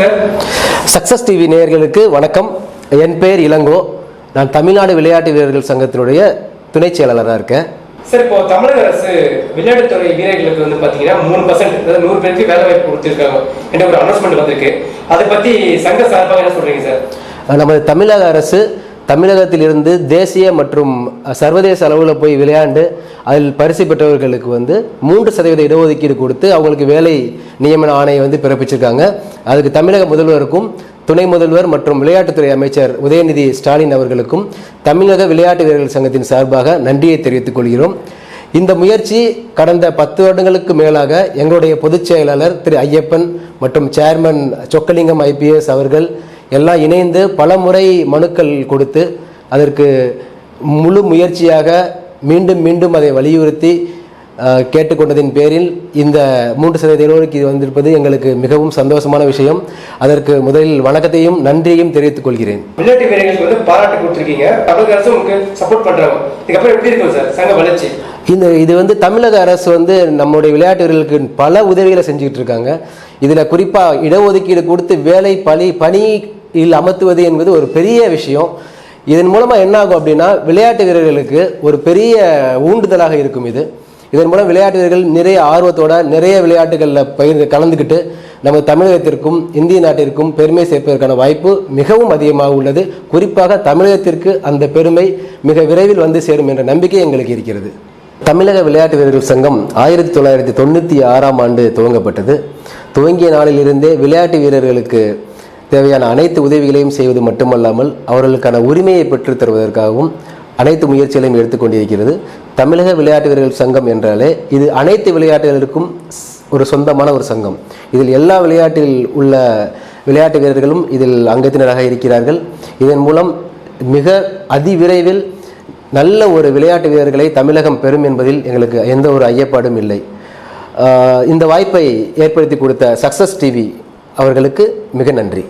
Sir. Success TV நேயர்களுக்கு வணக்கம். என் பெயர் இளங்கோ. நான் தமிழ்நாடு விளையாட்டு வீரர்கள் சங்கத்தினுடைய துணை செயலாளராக இருக்கேன். சார், இப்போ தமிழக அரசு விளையாட்டுத்துறை வீரர்களுக்கு வந்து பார்த்தீங்கன்னா 3%, அதாவது 100 பேருக்கு வேலை வாய்ப்பு கொடுத்துருக்காங்க என்ற ஒரு அனௌன்ஸ்மெண்ட் வந்திருக்கு. அதை பற்றி சங்க சார்பாக என்ன சொல்றீங்க சார்? நமது தமிழக அரசு தமிழகத்திலிருந்து தேசிய மற்றும் சர்வதேச அளவில் போய் விளையாண்டு அதில் பரிசு பெற்றவர்களுக்கு 3% இடஒதுக்கீடு கொடுத்து அவங்களுக்கு வேலை நியமன ஆணையை பிறப்பிச்சிருக்காங்க. அதுக்கு தமிழக முதல்வருக்கும் துணை முதல்வர் மற்றும் விளையாட்டுத்துறை அமைச்சர் உதயநிதி ஸ்டாலின் அவர்களுக்கும் தமிழக விளையாட்டு வீரர்கள் சங்கத்தின் சார்பாக நன்றியை தெரிவித்துக் கொள்கிறோம். இந்த முயற்சி கடந்த 10 வருடங்களுக்கு மேலாக எங்களுடைய பொதுச் செயலாளர் திரு ஐயப்பன் மற்றும் சேர்மன் சொக்கலிங்கம் IPS அவர்கள் எல்லாம் இணைந்து பல முறை மனுக்கள் கொடுத்து அதற்கு முழு முயற்சியாக மீண்டும் மீண்டும் அதை வலியுறுத்தி கேட்டுக்கொண்டதின் பேரில் இந்த 3% இடஒதுக்கீடு வந்திருப்பது எங்களுக்கு மிகவும் சந்தோஷமான விஷயம். அதற்கு முதலில் வணக்கத்தையும் நன்றியையும் தெரிவித்துக் கொள்கிறேன். விளையாட்டு வீரர்களுக்கு பாராட்டு கொடுத்துருக்கீங்க, தமிழக அரசு உங்களுக்கு சப்போர்ட் பண்றாங்க. இதுக்கப்புறம் எப்படி இருக்கும் சார் சங்க வளர்ச்சி? இது தமிழக அரசு நம்முடைய விளையாட்டு வீரர்களுக்கு பல உதவிகளை செஞ்சுக்கிட்டு இருக்காங்க. இதில் குறிப்பாக இடஒதுக்கீடு கொடுத்து வேலை பணியில் அமர்த்துவது என்பது ஒரு பெரிய விஷயம். இதன் மூலமாக என்ன ஆகும் அப்படின்னா விளையாட்டு வீரர்களுக்கு ஒரு பெரிய ஊண்டுதலாக இருக்கும். இதன் மூலம் விளையாட்டு வீரர்கள் நிறைய ஆர்வத்தோட நிறைய விளையாட்டுகளில் கலந்துக்கிட்டு நம்ம தமிழகத்திற்கும் இந்திய நாட்டிற்கும் பெருமை சேர்ப்பதற்கான வாய்ப்பு மிகவும் அதிகமாக உள்ளது. குறிப்பாக தமிழகத்திற்கு அந்த பெருமை மிக விரைவில் சேரும் என்ற நம்பிக்கை எங்களுக்கு இருக்கிறது. தமிழக விளையாட்டு வீரர்கள் சங்கம் 1996ஆம் ஆண்டு துவங்கப்பட்டது. துவங்கிய நாளிலிருந்தே விளையாட்டு வீரர்களுக்கு தேவையான அனைத்து உதவிகளையும் செய்வது மட்டுமல்லாமல் அவர்களுக்கான உரிமையை பெற்றுத் தருவதற்காகவும் அனைத்து முயற்சிகளையும் எடுத்துக்கொண்டிருக்கிறது. தமிழக விளையாட்டு வீரர்கள் சங்கம் என்றாலே இது அனைத்து விளையாட்டுகளுக்கும் ஒரு சொந்தமான ஒரு சங்கம். இதில் எல்லா விளையாட்டில் உள்ள விளையாட்டு வீரர்களும் இதில் அங்கத்தினராக இருக்கிறார்கள். இதன் மூலம் மிக அதிவிரைவில் நல்ல ஒரு விளையாட்டு வீரர்களை தமிழகம் பெறும் என்பதில் எங்களுக்கு எந்த ஒரு ஐயப்பாடும் இல்லை. இந்த வாய்ப்பை ஏற்படுத்தி கொடுத்த சக்சஸ் டிவி அவர்களுக்கு மிக நன்றி.